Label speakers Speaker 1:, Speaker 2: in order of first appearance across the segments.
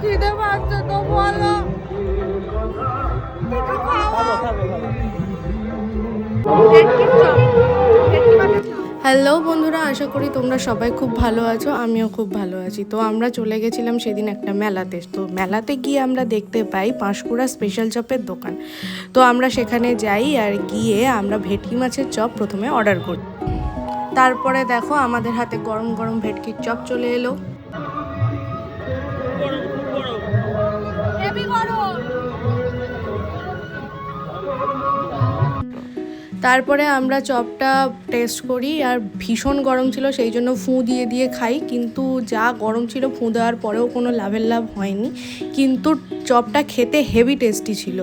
Speaker 1: খিদে পাচ্ছে তো বলো। হ্যালো বন্ধুরা, আশা করি তোমরা সবাই খুব ভালো আছো। আমিও খুব ভালো আছি। তো আমরা চলে গেছিলাম সেদিন একটা মেলাতে। তো মেলাতে গিয়ে আমরা দেখতে পাই পাঁশকুড়া স্পেশাল চপের দোকান। তো আমরা সেখানে যাই আর গিয়ে আমরা ভেটকি মাছের চপ প্রথমে অর্ডার করি। তারপরে দেখো আমাদের হাতে গরম গরম ভেটকির চপ চলে এলো। তারপরে আমরা চপটা টেস্ট করি আর ভীষণ গরম ছিল, সেই জন্য ফুঁ দিয়ে দিয়ে খাই। কিন্তু যা গরম ছিল, ফুঁ দেওয়ার পরেও কোনো লাভের লাভ হয়নি। কিন্তু চপটা খেতে হেভি টেস্টি ছিল।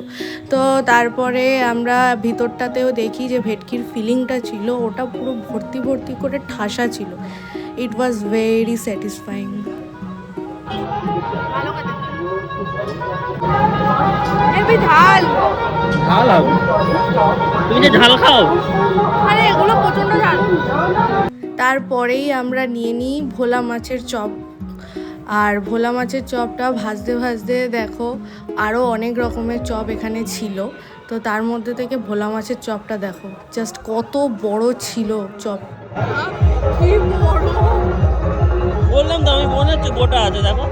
Speaker 1: তো তারপরে আমরা ভিতরটাতেও দেখি যে ভেটকির ফিলিংটা ছিল, ওটা পুরো ভর্তি ভর্তি করে ঠাসা ছিল। ইট ওয়াজ ভেরি স্যাটিসফাইং। ঝাল
Speaker 2: ঝাল হবে? তুমি যে ঝাল খাও?
Speaker 1: আরে এগুলো প্রচন্ড ঝাল। তারপরেই আমরা নিয়ে নিই ভোলা মাছের চপ। আর ভোলা মাছের চপটা ভাজতে ভাজতে দেখো আরও অনেক রকমের চপ এখানে ছিল। তো তার মধ্যে থেকে ভোলা মাছের চপটা দেখো জাস্ট কত বড় ছিল চপ। কি বড়!
Speaker 2: বললাম তো, আমি মনে হচ্ছে গোটা আছে, দেখো।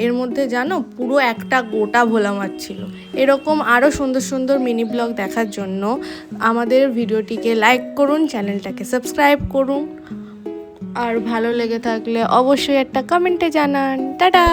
Speaker 1: এর মধ্যে জানো পুরো একটা গোটা ভোলা মাছ ছিল। এরকম আরও সুন্দর সুন্দর মিনি ব্লগ দেখার জন্য আমাদের ভিডিওটিকে লাইক করুন, চ্যানেলটাকে সাবস্ক্রাইব করুন, আর ভালো লেগে থাকলে অবশ্যই একটা কমেন্টে জানান। টাটা।